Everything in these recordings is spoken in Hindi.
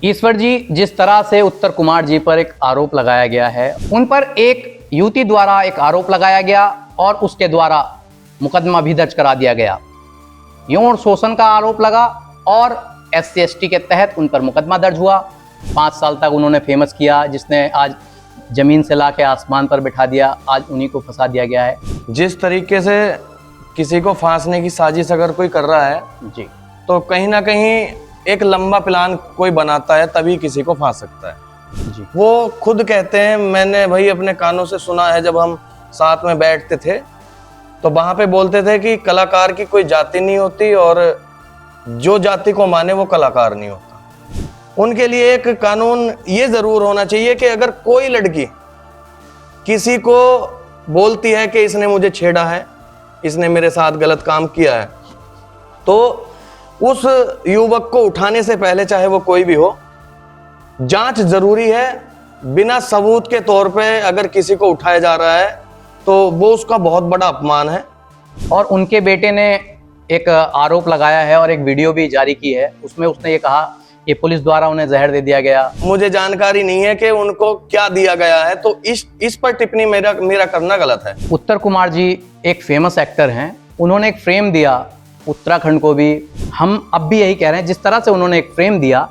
ईश्वर जी, जिस तरह से उत्तर कुमार जी पर एक आरोप लगाया गया है, उन पर एक युवती द्वारा एक आरोप लगाया गया और उसके द्वारा मुकदमा भी दर्ज करा दिया गया। यौन शोषण का आरोप लगा और SC/ST के तहत उन पर मुकदमा दर्ज हुआ। 5 साल तक उन्होंने फेमस किया, जिसने आज जमीन से लाके आसमान पर बिठा दिया। आज उन्हीं को फंसा दिया गया है। जिस तरीके से किसी को फांसने की साजिश अगर कोई कर रहा है जी, तो कहीं ना कहीं एक लंबा प्लान कोई बनाता है, तभी किसी को फांस सकता है। जी, वो खुद कहते हैं, मैंने भाई अपने कानों से सुना है, जब हम साथ में बैठते थे तो वहां पे बोलते थे कि कलाकार की कोई जाति नहीं होती और जो जाति को माने वो कलाकार नहीं होता। उनके लिए एक कानून ये जरूर होना चाहिए कि अगर कोई लड़की किसी को बोलती है कि इसने मुझे छेड़ा है, इसने मेरे साथ गलत काम किया है, तो उस युवक को उठाने से पहले, चाहे वो कोई भी हो, जांच जरूरी है। बिना सबूत के तौर पे अगर किसी को उठाया जा रहा है तो वो उसका बहुत बड़ा अपमान है। और उनके बेटे ने एक आरोप लगाया है और एक वीडियो भी जारी की है। उसमें उसने ये कहा कि पुलिस द्वारा उन्हें जहर दे दिया गया। मुझे जानकारी नहीं है कि उनको क्या दिया गया है, तो इस पर टिप्पणी मेरा करना गलत है। उत्तर कुमार जी एक फेमस एक्टर हैं। उन्होंने एक फ्रेम दिया उत्तराखंड को भी। हम अब भी यही कह रहे हैं, जिस तरह से उन्होंने एक फ्रेम दिया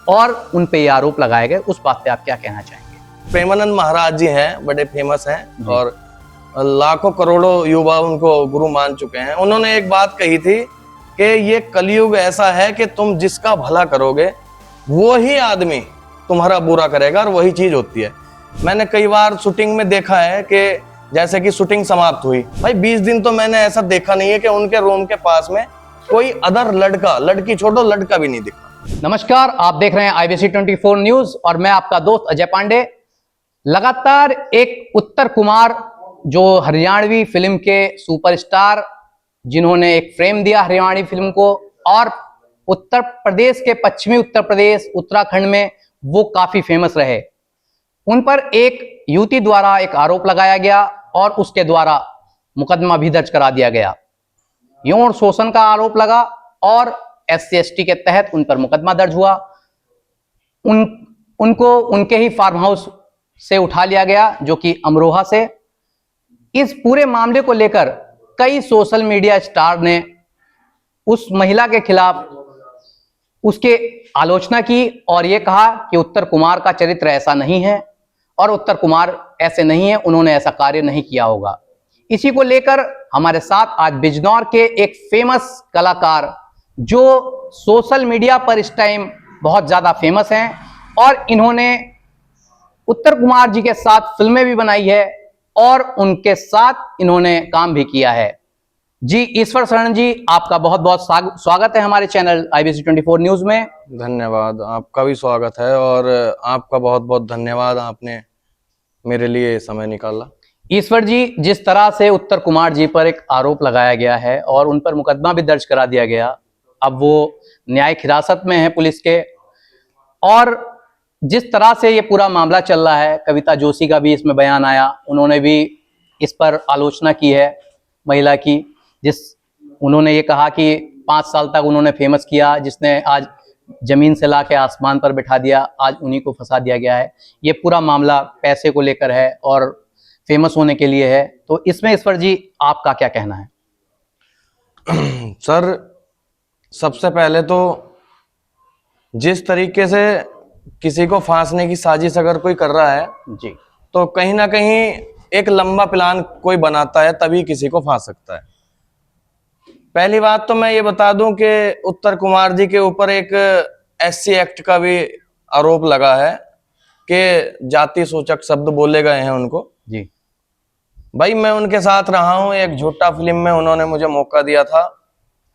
और उन पे ये आरोप लगाए गए, उस बात पे आप क्या कहना चाहेंगे? प्रेमानंद महाराज जी हैं, बड़े फेमस हैं और लाखों करोड़ों युवा उनको गुरु मान चुके हैं। उन्होंने एक बात कही थी कि ये कलयुग ऐसा है कि तुम जिसका भला करोगे वो ही आदमी तुम्हारा बुरा करेगा, और वही चीज होती है। मैंने कई बार शूटिंग में देखा है कि जैसे कि शूटिंग समाप्त हुई, भाई 20 दिन तो मैंने ऐसा देखा नहीं है कि उनके रूम के पास में कोई अदर लड़की छोड़ो लड़का भी नहीं दिखा। नमस्कार, आप देख रहे हैं IBC 24 न्यूज और मैं आपका दोस्त अजय पांडे। लगातार एक उत्तर कुमार, जो हरियाणवी फिल्म के सुपरस्टार, जिन्होंने एक फ्रेम दिया हरियाणवी फिल्म को, और उत्तर प्रदेश के पश्चिमी उत्तर प्रदेश उत्तराखंड में वो काफी फेमस रहे। उन पर एक युवती द्वारा एक आरोप लगाया गया और उसके द्वारा मुकदमा भी दर्ज करा दिया गया। यौन शोषण का आरोप लगा और SC/ST के तहत उन पर मुकदमा दर्ज हुआ। उनको उनके ही फार्म हाउस से उठा लिया गया, जो कि अमरोहा से। इस पूरे मामले को लेकर कई सोशल मीडिया स्टार ने उस महिला के खिलाफ उसके आलोचना की और यह कहा कि उत्तर कुमार का चरित्र ऐसा नहीं है और उत्तर कुमार ऐसे नहीं है, उन्होंने ऐसा कार्य नहीं किया होगा। इसी को लेकर हमारे साथ आज बिजनौर के एक फेमस कलाकार, जो सोशल मीडिया पर इस टाइम बहुत ज्यादा फेमस हैं और इन्होंने उत्तर कुमार जी के साथ फिल्में भी बनाई है और उनके साथ इन्होंने काम भी किया है। जी, ईश्वर शरण जी, आपका बहुत बहुत स्वागत है हमारे चैनल IBC 24 न्यूज में। धन्यवाद, आपका भी स्वागत है और आपका बहुत बहुत धन्यवाद, आपने मेरे लिए समय निकाला। ईश्वर जी, जिस तरह से उत्तर कुमार जी पर एक आरोप लगाया गया है और उन पर मुकदमा भी दर्ज करा दिया गया, अब वो न्यायिक हिरासत में है पुलिस के, और जिस तरह से ये पूरा मामला चल रहा है, कविता जोशी का भी इसमें बयान आया। उन्होंने भी इस पर आलोचना की है महिला की, उन्होंने ये कहा कि 5 साल तक उन्होंने फेमस किया, जिसने आज जमीन से लाके आसमान पर बिठा दिया। आज उन्हीं को फंसा दिया गया है। ये पूरा मामला पैसे को लेकर है और फेमस होने के लिए है। तो इसमें ईश्वर जी आपका क्या कहना है? सर, सबसे पहले तो जिस तरीके से किसी को फांसने की साजिश अगर कोई कर रहा है जी, तो कहीं ना कहीं एक लंबा प्लान कोई बनाता है, तभी किसी को फांस सकता है। पहली बात तो मैं ये बता दूं कि उत्तर कुमार जी के ऊपर एक SC एक्ट का भी आरोप लगा है कि जाति सूचक शब्द बोले गए हैं उनको। जी, भाई मैं उनके साथ रहा हूं, एक झूठा फिल्म में उन्होंने मुझे मौका दिया था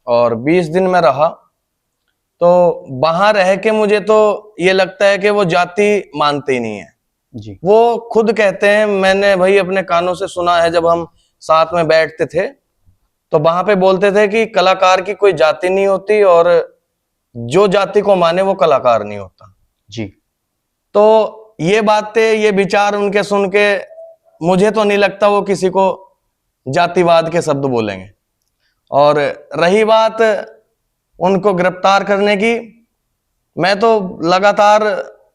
और 20 दिन में रहा, तो वहां रह के मुझे तो ये लगता है कि वो जाति मानते ही नहीं है। जी, वो खुद कहते हैं, मैंने भाई अपने कानों से सुना है, जब हम साथ में बैठते थे तो वहां पे बोलते थे कि कलाकार की कोई जाति नहीं होती और जो जाति को माने वो कलाकार नहीं होता। जी, तो ये बातें, ये विचार उनके सुन के मुझे तो नहीं लगता वो किसी को जातिवाद के शब्द बोलेंगे। और रही बात उनको गिरफ्तार करने की, मैं तो लगातार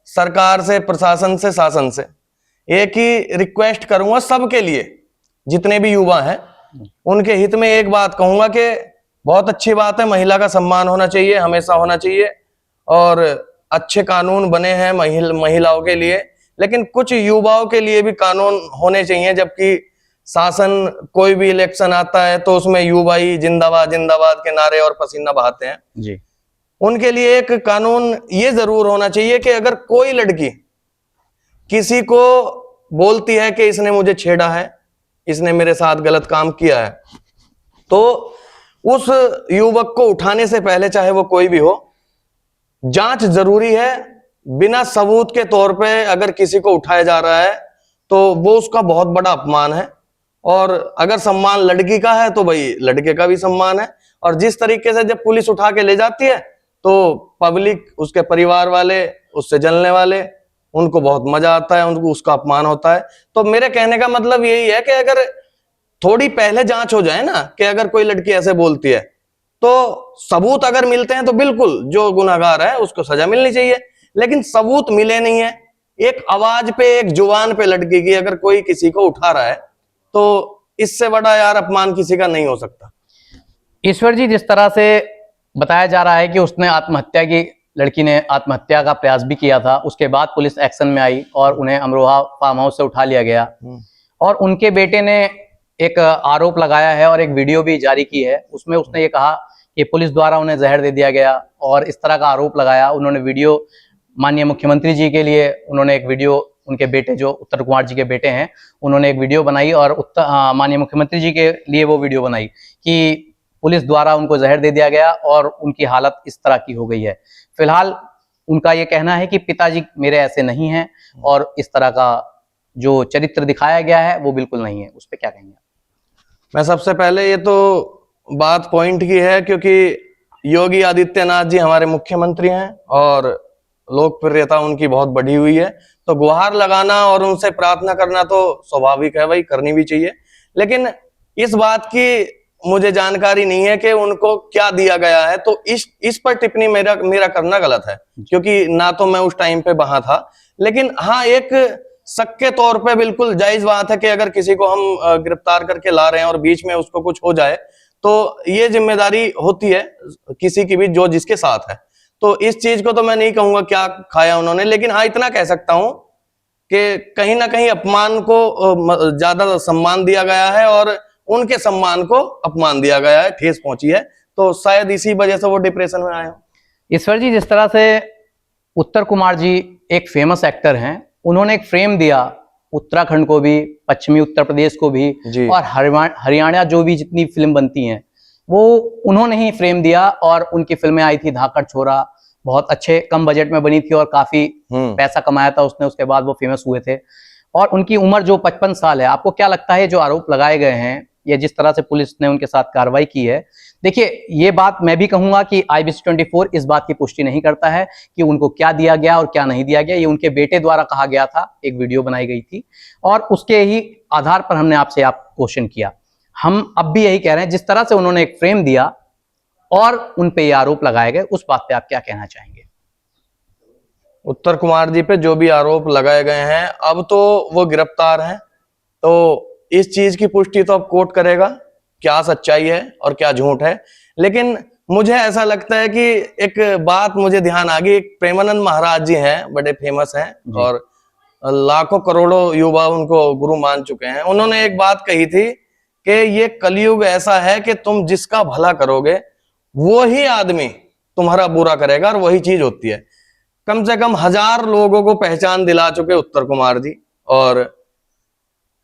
सरकार से, प्रशासन से, शासन से एक ही रिक्वेस्ट करूंगा सबके लिए, जितने भी युवा हैं उनके हित में एक बात कहूंगा कि बहुत अच्छी बात है, महिला का सम्मान होना चाहिए, हमेशा होना चाहिए, और अच्छे कानून बने हैं महिलाओं के लिए, लेकिन कुछ युवाओं के लिए भी कानून होने चाहिए। जबकि शासन कोई भी इलेक्शन आता है तो उसमें युवा ही जिंदाबाद जिंदाबाद के नारे और पसीना बहाते हैं जी। उनके लिए एक कानून ये जरूर होना चाहिए कि अगर कोई लड़की किसी को बोलती है कि इसने मुझे छेड़ा है, इसने मेरे साथ गलत काम किया है, तो उस युवक को उठाने से पहले, चाहे वो कोई भी हो, जांच जरूरी है। बिना सबूत के तौर पे अगर किसी को उठाया जा रहा है तो वो उसका बहुत बड़ा अपमान है, और अगर सम्मान लड़की का है तो भाई लड़के का भी सम्मान है। और जिस तरीके से जब पुलिस उठा के ले जाती है तो पब्लिक, उसके परिवार वाले, उससे जलने वाले, उनको बहुत मजा आता है, उनको उसका अपमान होता है। तो मेरे कहने का मतलब यही है कि अगर थोड़ी पहले जांच हो जाए ना, कि अगर कोई लड़की ऐसे बोलती है तो सबूत अगर मिलते हैं तो बिल्कुल जो गुनहगार है उसको सजा मिलनी चाहिए, लेकिन सबूत मिले नहीं है। एक आवाज पे, एक जुबान पे लड़की की अगर कोई किसी को उठा रहा है तो इससे बड़ा यार अपमान किसी का नहीं हो सकता। ईश्वर जी, जिस तरह से बताया जा रहा है कि उसने आत्महत्या की, लड़की ने आत्महत्या का प्रयास भी किया था, उसके बाद पुलिस एक्शन में आई और उन्हें अमरोहा फार्म हाउस से उठा लिया गया, और उनके बेटे ने एक आरोप लगाया है और एक वीडियो भी जारी की है। उसमें उसने ये कहा कि पुलिस द्वारा उन्हें जहर दे दिया गया, और इस तरह का आरोप लगाया। उन्होंने वीडियो माननीय मुख्यमंत्री जी के लिए, उन्होंने एक वीडियो, उनके बेटे जो उत्तर कुमार जी के बेटे हैं, उन्होंने एक वीडियो बनाई और माननीय मुख्यमंत्री जी के लिए वो वीडियो बनाई कि पुलिस द्वारा उनको जहर दे दिया गया और उनकी हालत इस तरह की हो गई है। फिलहाल उनका ये कहना है कि पिताजी मेरे ऐसे नहीं हैं, और इस तरह का जो चरित्र दिखाया गया है वो बिल्कुल नहीं है। उस पर क्या कहेंगे? मैं सबसे पहले, ये तो बात पॉइंट की है क्योंकि योगी आदित्यनाथ जी हमारे मुख्यमंत्री हैं और लोकप्रियता उनकी बहुत बढ़ी हुई है, तो गुहार लगाना और उनसे प्रार्थना करना तो स्वाभाविक है भाई, करनी भी चाहिए। लेकिन इस बात की मुझे जानकारी नहीं है कि उनको क्या दिया गया है, तो इस पर टिप्पणी मेरा करना गलत है, क्योंकि ना तो मैं उस टाइम पे वहां था। लेकिन हाँ, एक शक के तौर पे बिल्कुल जायज बात है कि अगर किसी को हम गिरफ्तार करके ला रहे हैं और बीच में उसको कुछ हो जाए तो ये जिम्मेदारी होती है किसी की भी, जो जिसके साथ है। तो इस चीज को तो मैं नहीं कहूंगा क्या खाया उन्होंने, लेकिन हाँ इतना कह सकता हूं कि कहीं ना कहीं अपमान को ज्यादा सम्मान दिया गया है और उनके सम्मान को अपमान दिया गया है, ठेस पहुंची है, तो शायद इसी वजह से वो डिप्रेशन में आए हो। ईश्वर जी, जिस तरह से उत्तर कुमार जी एक फेमस एक्टर हैं, उन्होंने एक फ्रेम दिया उत्तराखंड को भी, पश्चिमी उत्तर प्रदेश को भी, और हरियाणा जो भी जितनी फिल्म बनती हैं वो उन्होंने ही फ्रेम दिया, और उनकी फिल्में आई थी धाकड़ छोरा, बहुत अच्छे कम बजट में बनी थी और काफी पैसा कमाया था उसने, उसके बाद वो फेमस हुए थे। और उनकी उम्र जो 55 साल है, आपको क्या लगता है जो आरोप लगाए गए हैं, ये जिस तरह से पुलिस ने उनके साथ कार्रवाई की है? देखिए, ये बात मैं भी कहूंगा कि IBC24 इस बात की पुष्टि नहीं करता है कि उनको क्या दिया गया और क्या नहीं दिया गया। ये उनके बेटे द्वारा कहा गया था, एक वीडियो बनाई गई थी और उसके ही आधार पर हमने आपसे क्वेश्चन किया। हम अब भी यही कह रहे हैं, जिस तरह से उन्होंने एक फ्रेम दिया और उन पे ये आरोप लगाए गए, उस बात पे आप क्या कहना चाहेंगे? उत्तर कुमार जी पे जो भी आरोप लगाए गए हैं, अब तो वो गिरफ्तार हैं, तो इस चीज की पुष्टि तो अब कोर्ट करेगा, क्या सच्चाई है और क्या झूठ है। लेकिन मुझे ऐसा लगता है कि एक बात मुझे ध्यान आ गई, एक प्रेमानंद महाराज जी हैं, बड़े फेमस हैं और लाखों करोड़ों युवा उनको गुरु मान चुके हैं। उन्होंने एक बात कही थी कि ये कलयुग ऐसा है कि तुम जिसका भला करोगे वो ही आदमी तुम्हारा बुरा करेगा, और वही चीज होती है। कम से कम 1000 लोगों को पहचान दिला चुके उत्तर कुमार जी, और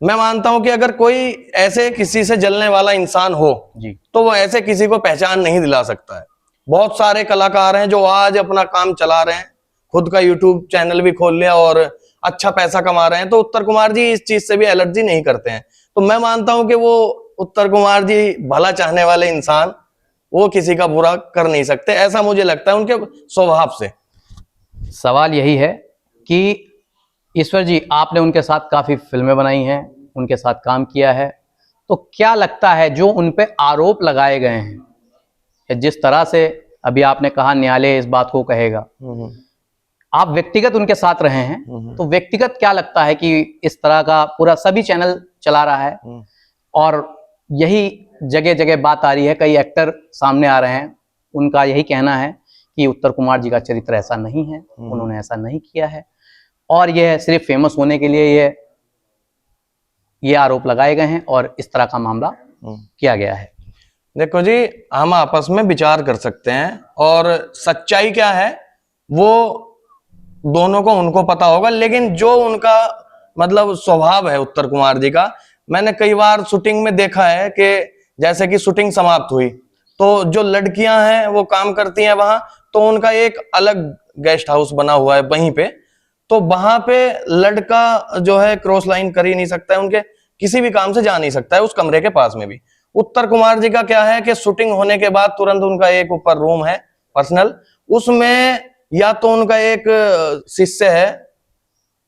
मैं मानता हूं कि अगर कोई ऐसे किसी से जलने वाला इंसान हो जी, तो वो ऐसे किसी को पहचान नहीं दिला सकता है। बहुत सारे कलाकार हैं जो आज अपना काम चला रहे हैं, खुद का यूट्यूब चैनल भी खोल लिया और अच्छा पैसा कमा रहे हैं, तो उत्तर कुमार जी इस चीज से भी एलर्जी नहीं करते हैं। तो मैं मानता हूं कि वो उत्तर कुमार जी भला चाहने वाले इंसान, वो किसी का बुरा कर नहीं सकते, ऐसा मुझे लगता है उनके स्वभाव से। सवाल यही है कि ईश्वर जी, आपने उनके साथ काफी फिल्में बनाई हैं, उनके साथ काम किया है, तो क्या लगता है जो उन पे आरोप लगाए गए हैं, जिस तरह से अभी आपने कहा न्यायालय इस बात को कहेगा, आप व्यक्तिगत उनके साथ रहे हैं, तो व्यक्तिगत क्या लगता है कि इस तरह का पूरा सभी चैनल चला रहा है और यही जगह जगह बात आ रही है, कई एक्टर सामने आ रहे हैं, उनका यही कहना है कि उत्तर कुमार जी का चरित्र ऐसा नहीं है, उन्होंने ऐसा नहीं किया है और यह सिर्फ फेमस होने के लिए ये आरोप लगाए गए हैं और इस तरह का मामला किया गया है। देखो जी, हम आपस में विचार कर सकते हैं और सच्चाई क्या है वो दोनों को उनको पता होगा, लेकिन जो उनका मतलब स्वभाव है उत्तर कुमार जी का, मैंने कई बार शूटिंग में देखा है कि जैसे कि शूटिंग समाप्त हुई तो जो लड़कियां हैं वो काम करती हैं वहां, तो उनका एक अलग गेस्ट हाउस बना हुआ है वहीं पे, तो वहां पे लड़का जो है क्रॉस लाइन कर ही नहीं सकता है, उनके किसी भी काम से जा नहीं सकता है उस कमरे के पास में भी। उत्तर कुमार जी का क्या है कि शूटिंग होने के बाद तुरंत उनका एक ऊपर रूम है पर्सनल, उसमें या तो उनका एक शिष्य है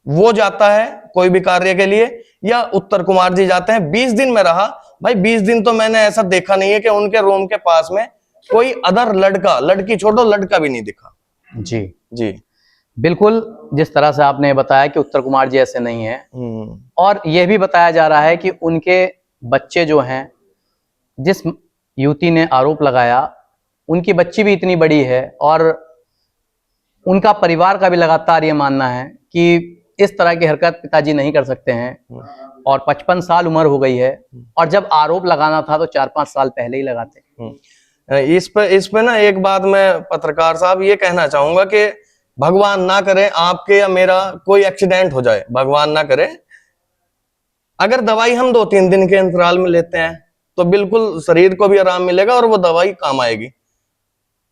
वो जाता है कोई भी कार्य के लिए, या उत्तर कुमार जी जाते हैं। 20 दिन में रहा भाई, 20 दिन तो मैंने ऐसा देखा नहीं है कि उनके रूम के पास में कोई अदर लड़का, लड़की छोड़ो लड़का भी नहीं दिखा। जी जी बिल्कुल, जिस तरह से आपने बताया कि उत्तर कुमार जी ऐसे नहीं है, और यह भी बताया जा रहा है कि उनके बच्चे जो हैं, जिस युवती ने आरोप लगाया उनकी बच्ची भी इतनी बड़ी है और उनका परिवार का भी लगातार ये मानना है कि इस तरह की हरकत पिताजी नहीं कर सकते हैं और 55 साल उम्र हो गई है और जब आरोप लगाना था तो 4-5 साल पहले ही लगाते। इस पे ना एक बात मैं पत्रकार साहब ये कहना चाहूंगा कि भगवान ना करे आपके या मेरा कोई एक्सीडेंट हो जाए, भगवान ना करे, अगर दवाई हम 2-3 दिन के अंतराल में लेते हैं तो बिल्कुल शरीर को भी आराम मिलेगा और वो दवाई काम आएगी,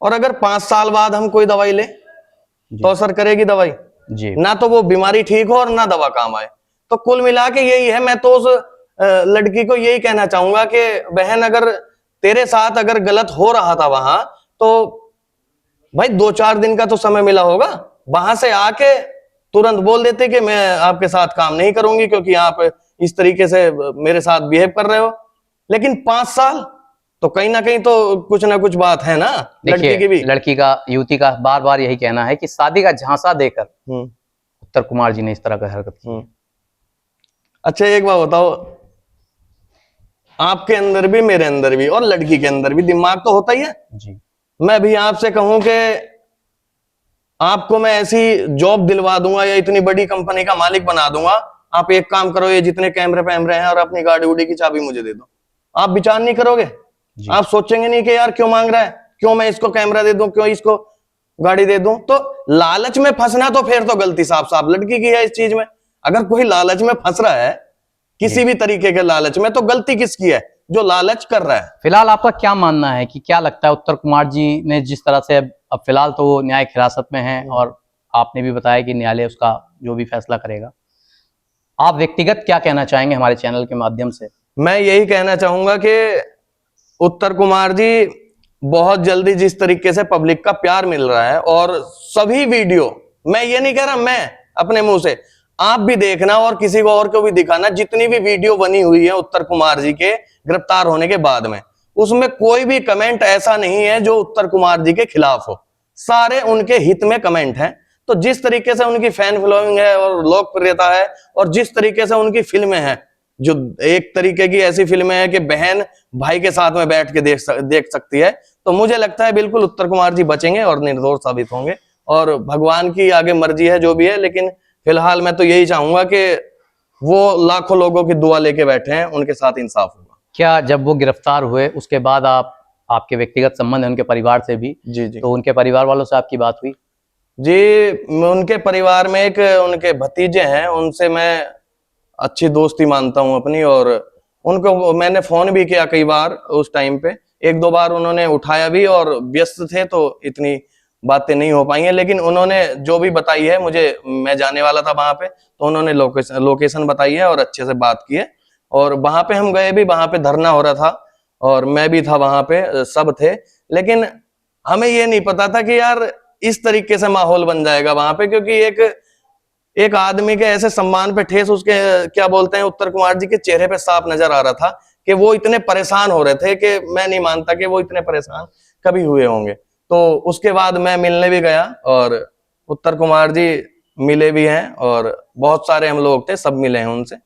और अगर 5 साल बाद हम कोई दवाई ले तो असर करेगी दवाई जी, ना, तो वो बीमारी ठीक हो और ना दवा काम आए। तो कुल मिला के यही है, मैं तो उस लड़की को यही कहना चाहूंगा कि बहन अगर तेरे साथ अगर गलत हो रहा था वहां, तो भाई 2-4 दिन का तो समय मिला होगा, वहां से आके तुरंत बोल देते कि मैं आपके साथ काम नहीं करूंगी क्योंकि आप इस तरीके से मेरे साथ बिहेव कर रहे हो। लेकिन 5 साल तो कहीं ना कहीं तो कुछ ना कुछ बात है ना लड़की की भी। लड़की का, युवती का बार बार यही कहना है कि शादी का झांसा देकर उत्तर कुमार जी ने इस तरह का हरकत की। अच्छा एक बात बताओ, आपके अंदर भी मेरे अंदर भी और लड़की के अंदर भी दिमाग तो होता ही है जी। मैं भी आपसे कहूं कि आपको मैं ऐसी जॉब दिलवा दूंगा या इतनी बड़ी कंपनी का मालिक बना दूंगा, आप एक काम करो, ये जितने कैमरे पैमरे हैं और अपनी गाड़ी उड़ी की चाबी मुझे दे दो, आप विचार नहीं करोगे? आप सोचेंगे नहीं कि यार क्यों मांग रहा है, क्यों मैं इसको कैमरा दे दूं, क्यों इसको गाड़ी दे दूं? तो लालच में फंसना तो फिर तो गलती साफ साफ लड़की की है इस चीज में। अगर कोई लालच में फंस रहा है किसी भी तरीके के लालच में, तो गलती किसकी है? जो लालच कर रहा है। फिलहाल आपका क्या मानना है कि क्या लगता है उत्तर कुमार जी ने जिस तरह से अब फिलहाल तो वो न्यायिक हिरासत में हैं और आपने भी बताया कि न्यायालय उसका जो भी फैसला करेगा, आप व्यक्तिगत क्या कहना चाहेंगे हमारे चैनल के माध्यम से? मैं यही कहना चाहूंगा कि उत्तर कुमार जी बहुत जल्दी, जिस तरीके से पब्लिक का प्यार मिल रहा है और सभी वीडियो, मैं ये नहीं कह रहा मैं अपने मुंह से, आप भी देखना और किसी को और को भी दिखाना, जितनी भी वीडियो बनी हुई है उत्तर कुमार जी के गिरफ्तार होने के बाद में, उसमें कोई भी कमेंट ऐसा नहीं है जो उत्तर कुमार जी के खिलाफ हो, सारे उनके हित में कमेंट हैं। तो जिस तरीके से उनकी फैन फॉलोइंग है और लोकप्रियता है और जिस तरीके से उनकी फिल्में हैं, जो एक तरीके की ऐसी फिल्में हैं कि बहन भाई के साथ में बैठ के देख सकती है, तो मुझे लगता है बिल्कुल उत्तर कुमार जी बचेंगे और निर्दोष साबित होंगे, और भगवान की आगे मर्जी है जो भी है। लेकिन फिलहाल मैं तो यही चाहूंगा कि वो लाखों लोगों की दुआ लेके बैठे हैं, उनके साथ इंसाफ होगा। क्या जब वो गिरफ्तार हुए उसके बाद आपके व्यक्तिगत संबंध है उनके परिवार से भी? जी जी। तो उनके परिवार वालों से आपकी बात हुई? जी, उनके परिवार में एक उनके भतीजे हैं, उनसे मैं अच्छी दोस्ती मानता हूं अपनी, और उनको मैंने फोन भी किया कई बार, उस टाइम पे 1-2 बार उन्होंने उठाया भी, और व्यस्त थे तो इतनी बातें नहीं हो पाई हैं। लेकिन उन्होंने जो भी बताई है मुझे, मैं जाने वाला था वहां पे, तो उन्होंने लोकेशन बताई है और अच्छे से बात की है, और वहां पे हम गए भी, वहां पे धरना हो रहा था और मैं भी था वहां पे, सब थे। लेकिन हमें ये नहीं पता था कि यार इस तरीके से माहौल बन जाएगा वहां पे, क्योंकि एक आदमी के ऐसे सम्मान पे ठेस, उसके क्या बोलते हैं, उत्तर कुमार जी के चेहरे पे साफ नजर आ रहा था कि वो इतने परेशान हो रहे थे कि मैं नहीं मानता कि वो इतने परेशान कभी हुए होंगे। तो उसके बाद मैं मिलने भी गया और उत्तर कुमार जी मिले भी हैं और बहुत सारे हम लोग थे, सब मिले हैं उनसे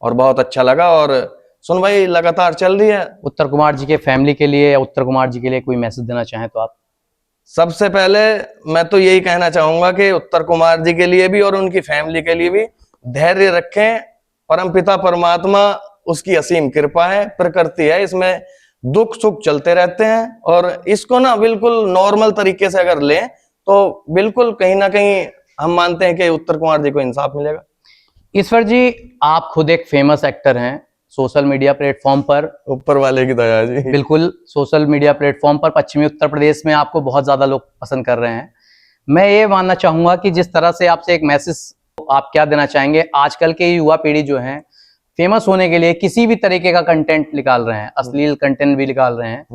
और बहुत अच्छा लगा। और सुन भाई लगातार चल रही है। उत्तर कुमार जी के फैमिली के लिए या उत्तर कुमार जी के लिए कोई मैसेज देना चाहें तो आप? सबसे पहले मैं तो यही कहना चाहूंगा कि उत्तर कुमार जी के लिए भी और उनकी फैमिली के लिए भी धैर्य रखें। परमपिता परमात्मा उसकी असीम कृपा है, प्रकृति है, इसमें दुख सुख चलते रहते हैं और इसको ना बिल्कुल नॉर्मल तरीके से अगर लें तो बिल्कुल कहीं ना कहीं हम मानते हैं कि उत्तर कुमार जी को इंसाफ मिलेगा। ईश्वर जी, आप खुद एक फेमस एक्टर हैं सोशल मीडिया प्लेटफॉर्म पर। ऊपर वाले की दया जी। बिल्कुल, सोशल मीडिया प्लेटफॉर्म पर पश्चिमी उत्तर प्रदेश में आपको बहुत ज्यादा लोग पसंद कर रहे हैं। मैं ये मानना चाहूंगा कि जिस तरह से आपसे एक मैसेज आप क्या देना चाहेंगे? आजकल के युवा पीढ़ी जो है फेमस होने के लिए किसी भी तरीके का कंटेंट निकाल रहे हैं, अश्लील कंटेंट भी निकाल रहे हैं,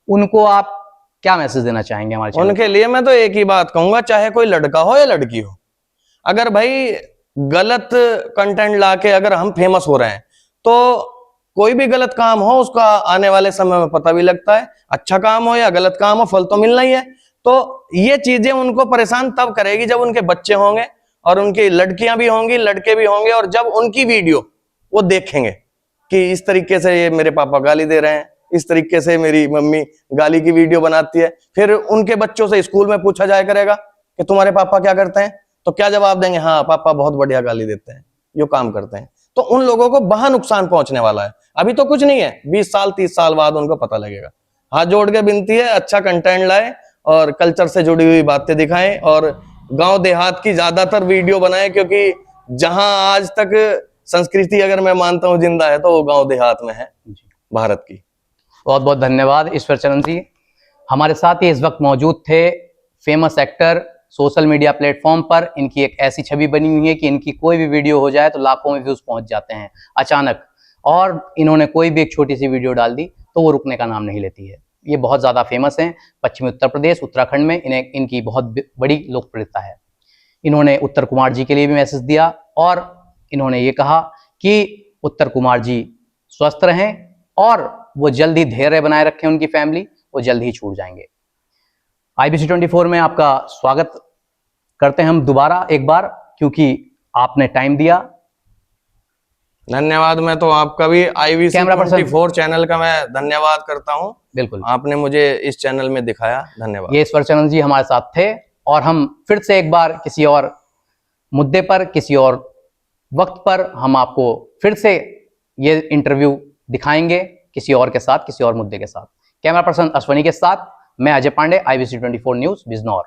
उनको आप क्या मैसेज देना चाहेंगे हमारे चैनल? उनके लिए मैं तो एक ही बात कहूंगा, चाहे कोई लड़का हो या लड़की हो, अगर भाई गलत कंटेंट लाके अगर हम फेमस हो रहे हैं तो कोई भी गलत काम हो उसका आने वाले समय में पता भी लगता है। अच्छा काम हो या गलत काम हो, फल तो मिलना ही है। तो ये चीजें उनको परेशान तब करेगी जब उनके बच्चे होंगे और उनकी लड़कियां भी होंगी, लड़के भी होंगे, और जब उनकी वीडियो वो देखेंगे कि इस तरीके से ये मेरे पापा गाली दे रहे हैं, इस तरीके से मेरी मम्मी गाली की वीडियो बनाती है, फिर उनके बच्चों से स्कूल में पूछा जाया करेगा कि तुम्हारे पापा क्या करते हैं, तो क्या जवाब देंगे? हाँ, पापा बहुत बढ़िया गाली देते हैं, यो काम करते हैं। तो उन लोगों को वहां नुकसान पहुंचने वाला है। अभी तो कुछ नहीं है, 20 साल 30 साल बाद उनको पता लगेगा। हाथ जोड़ के विनती है, अच्छा कंटेंट लाए और कल्चर से जुड़ी हुई बातें दिखाएं और गांव देहात की ज्यादातर वीडियो बनाएं, क्योंकि जहां आज तक संस्कृति अगर मैं मानता हूं जिंदा है तो वो गांव देहात में है भारत की। बहुत बहुत धन्यवाद ईश्वर चरण जी। हमारे साथ ही इस वक्त मौजूद थे famous actor, social media platform पर इनकी एक ऐसी छवि बनी हुई है कि इनकी कोई भी वीडियो हो जाए तो लाखों में व्यूज पहुंच जाते हैं अचानक, और इन्होंने कोई भी एक छोटी सी वीडियो डाल दी तो वो रुकने का नाम नहीं लेती है। ये बहुत ज़्यादा फेमस हैं पश्चिमी उत्तर प्रदेश, उत्तराखंड में इनकी बहुत बड़ी लोकप्रियता है। इन्होंने उत्तर कुमार जी के लिए भी मैसेज दिया और इन्होंने ये कहा कि उत्तर कुमार जी स्वस्थ रहें और वो जल्द ही धैर्य बनाए रखें, उनकी फैमिली वो जल्द ही छूट जाएंगे। IBC 24 में आपका स्वागत करते हैं हम दोबारा एक बार, क्योंकि आपने टाइम दिया। धन्यवाद। मैं तो आपका भी IBC कैमरा पर्सन 24 चैनल का मैं धन्यवाद करता हूं। बिल्कुल, आपने मुझे इस चैनल में दिखाया, धन्यवाद। ये ईश्वर चरण जी हमारे साथ थे और हम फिर से एक बार किसी और मुद्दे पर, किसी और वक्त पर हम आपको फिर से ये इंटरव्यू दिखाएंगे किसी और के साथ, किसी और मुद्दे के साथ। कैमरा पर्सन अश्वनी के साथ मैं अजय पांडे, IBC 24 न्यूज, बिजनौर।